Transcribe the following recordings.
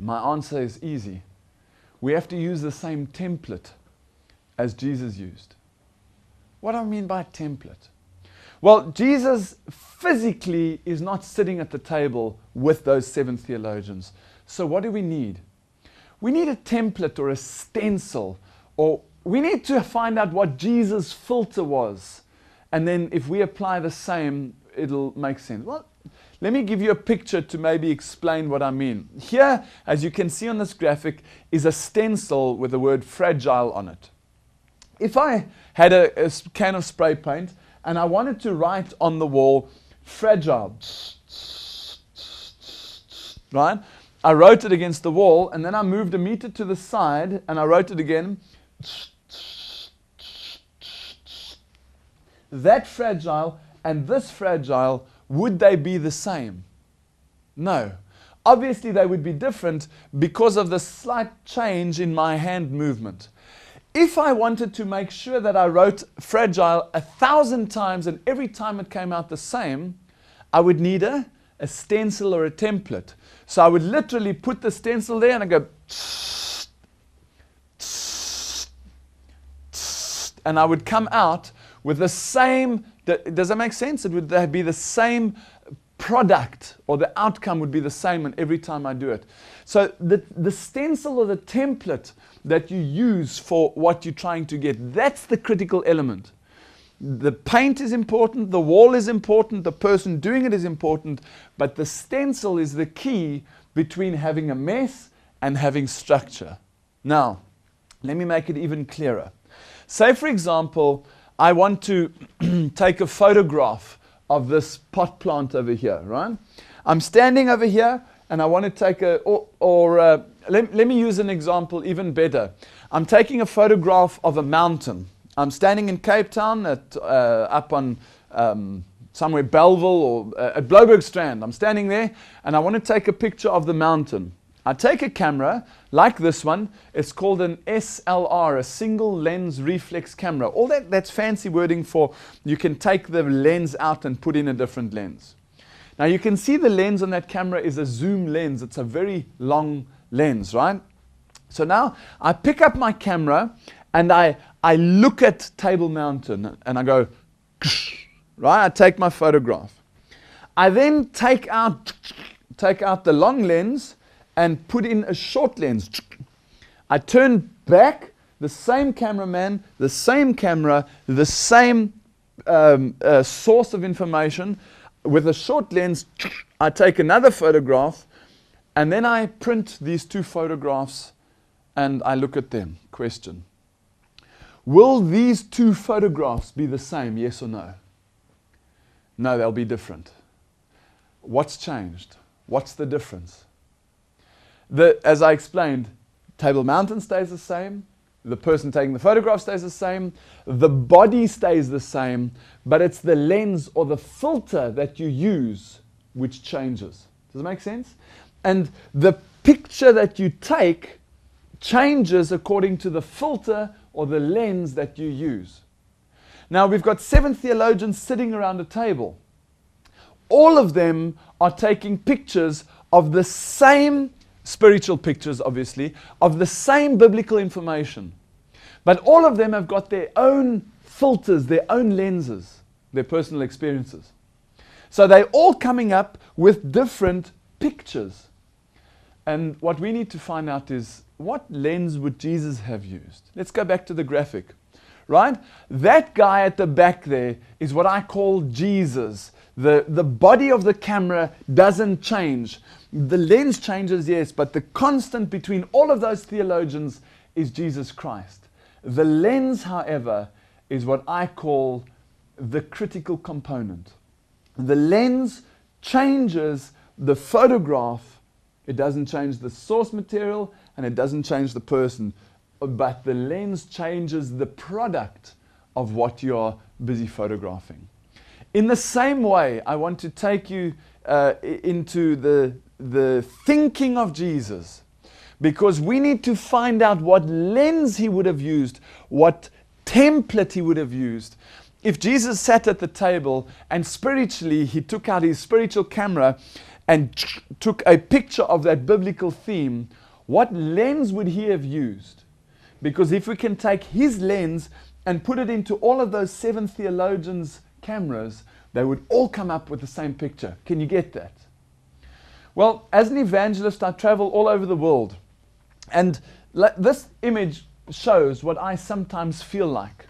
My answer is easy. We have to use the same template as Jesus used. What do I mean by template? Well, Jesus physically is not sitting at the table with those 7 theologians. So what do we need? We need a template or a stencil, or we need to find out what Jesus' filter was. And then if we apply the same, it'll make sense. Well, let me give you a picture to maybe explain what I mean. Here, as you can see on this graphic, is a stencil with the word fragile on it. If I had a can of spray paint and I wanted to write on the wall, fragile, right? I wrote it against the wall, and then I moved a meter to the side and I wrote it again. That fragile and this fragile, would they be the same? No. Obviously they would be different because of the slight change in my hand movement. If I wanted to make sure that I wrote fragile 1,000 times and every time it came out the same, I would need a stencil or a template. So I would literally put the stencil there and I go, and I would come out with the same, does that make sense? It would be the same product, or the outcome would be the same and every time I do it. So the stencil or the template that you use for what you're trying to get, that's the critical element. The paint is important, the wall is important, the person doing it is important, but the stencil is the key between having a mess and having structure. Now, let me make it even clearer. Say, for example, I want to take a photograph of this pot plant over here, right? I'm standing over here and I want to take let me use an example even better. I'm taking a photograph of a mountain. I'm standing in Cape Town up on somewhere Belleville or at Blobergstrand. I'm standing there and I want to take a picture of the mountain. I take a camera like this one. It's called an SLR, a single lens reflex camera. All that's fancy wording for you can take the lens out and put in a different lens. Now you can see the lens on that camera is a zoom lens. It's a very long lens, right? So now I pick up my camera and I look at Table Mountain and I go, right? I take my photograph. I then take out the long lens and put in a short lens. I turn back, the same cameraman, the same camera, the same source of information. With a short lens, I take another photograph, and then I print these 2 photographs and I look at them. Question. Will these 2 photographs be the same, yes or no? No, they'll be different. What's changed? What's the difference? As I explained, Table Mountain stays the same, the person taking the photograph stays the same, the body stays the same, but it's the lens or the filter that you use which changes. Does it make sense? And the picture that you take changes according to the filter or the lens that you use. Now we've got 7 theologians sitting around a table. All of them are taking pictures of the same spiritual pictures, obviously, of the same biblical information. But all of them have got their own filters, their own lenses, their personal experiences. So they're all coming up with different pictures. And what we need to find out is, what lens would Jesus have used? Let's go back to the graphic, right? That guy at the back there is what I call Jesus. The body of the camera doesn't change. The lens changes, yes, but the constant between all of those theologians is Jesus Christ. The lens, however, is what I call the critical component. The lens changes the photograph. It doesn't change the source material and it doesn't change the person, but the lens changes the product of what you are busy photographing. In the same way, I want to take you into the thinking of Jesus, because we need to find out what lens he would have used, what template he would have used. If Jesus sat at the table and spiritually he took out his spiritual camera and took a picture of that biblical theme, what lens would he have used? Because if we can take his lens and put it into all of those 7 theologians' cameras, they would all come up with the same picture. Can you get that? Well, as an evangelist, I travel all over the world. And this image shows what I sometimes feel like.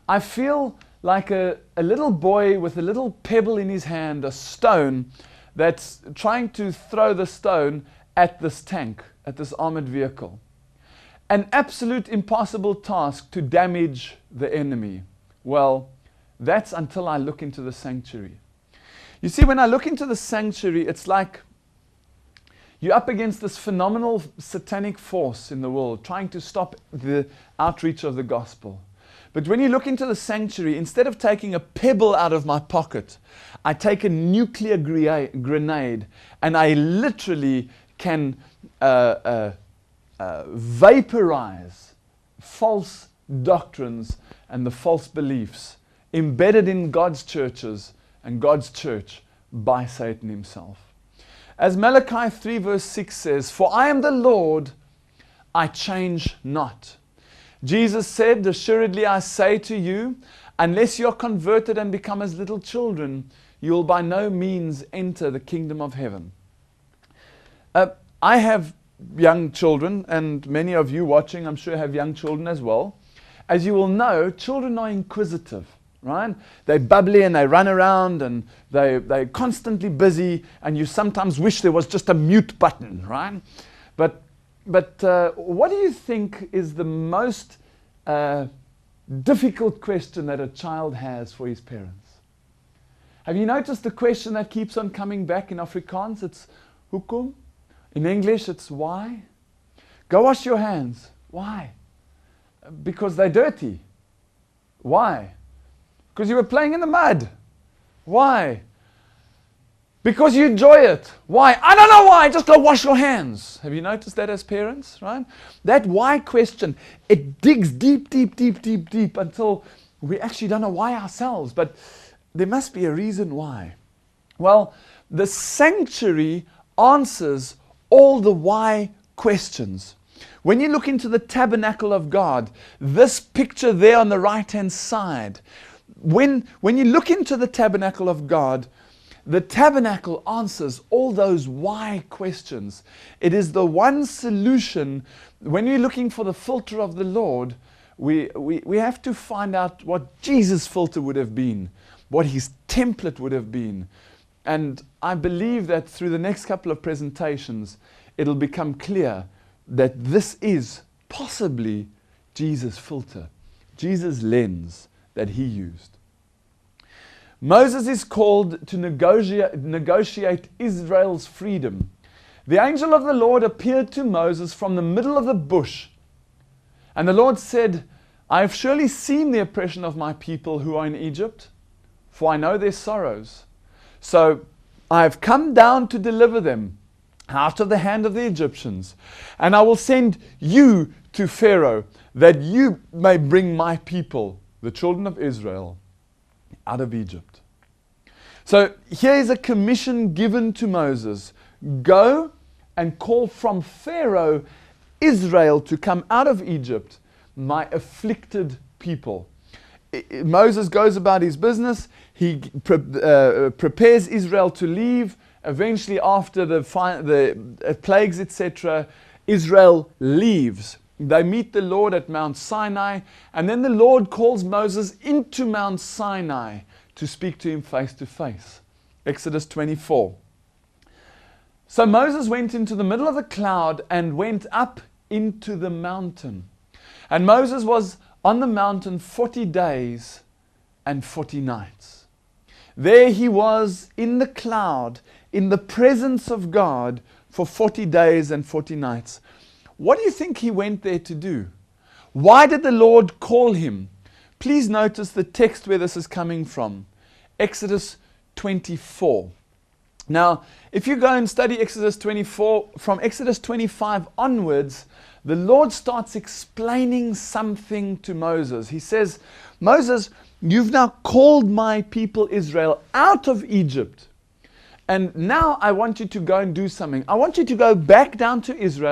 I feel like a little boy with a little pebble in his hand, a stone, that's trying to throw the stone at this tank, at this armored vehicle. An absolute impossible task to damage the enemy. Well, that's until I look into the sanctuary. You see, when I look into the sanctuary, it's like you're up against this phenomenal satanic force in the world trying to stop the outreach of the gospel. But when you look into the sanctuary, instead of taking a pebble out of my pocket, I take a nuclear grenade and I literally can vaporize false doctrines and the false beliefs embedded in God's churches and God's church by Satan himself. As Malachi 3 verse 6 says, "For I am the Lord, I change not." Jesus said, "Assuredly I say to you, unless you are converted and become as little children, you will by no means enter the kingdom of heaven." I have young children, and many of you watching, I'm sure, have young children as well. As you will know, children are inquisitive, right? They're bubbly and they run around and they're constantly busy, and you sometimes wish there was just a mute button, right? But what do you think is the most difficult question that a child has for his parents? Have you noticed the question that keeps on coming back in Afrikaans? It's hoekom. In English, it's why. Go wash your hands. Why? Because they're dirty. Why? Because you were playing in the mud. Why? Because you enjoy it. Why? I don't know why. Just go wash your hands. Have you noticed that as parents, right? That why question, it digs deep, deep, deep, deep, deep until we actually don't know why ourselves. But there must be a reason why. Well, the sanctuary answers all the why questions. When you look into the tabernacle of God, this picture there on the right-hand side, when you look into the tabernacle of God, the tabernacle answers all those why questions. It is the one solution. When you're looking for the filter of the Lord, we have to find out what Jesus' filter would have been, what his template would have been. And I believe that through the next couple of presentations, it'll become clear that this is possibly Jesus' filter, Jesus' lens that he used. Moses is called to negotiate Israel's freedom. The angel of the Lord appeared to Moses from the middle of the bush. And the Lord said, "I have surely seen the oppression of my people who are in Egypt, for I know their sorrows. So I have come down to deliver them out of the hand of the Egyptians. And I will send you to Pharaoh, that you may bring my people, the children of Israel, out of Egypt." So here is a commission given to Moses. Go and call from Pharaoh Israel to come out of Egypt, my afflicted people. Moses goes about his business. He prepares Israel to leave. Eventually, after the plagues, etc., Israel leaves. They meet the Lord at Mount Sinai, and then the Lord calls Moses into Mount Sinai to speak to him face to face. Exodus 24. So Moses went into the middle of the cloud and went up into the mountain. And Moses was on the mountain 40 days and 40 nights. There he was in the cloud, in the presence of God for 40 days and 40 nights. What do you think he went there to do? Why did the Lord call him? Please notice the text where this is coming from. Exodus 24. Now, if you go and study Exodus 24, from Exodus 25 onwards, the Lord starts explaining something to Moses. He says, "Moses, you've now called my people Israel out of Egypt. And now I want you to go and do something. I want you to go back down to Israel.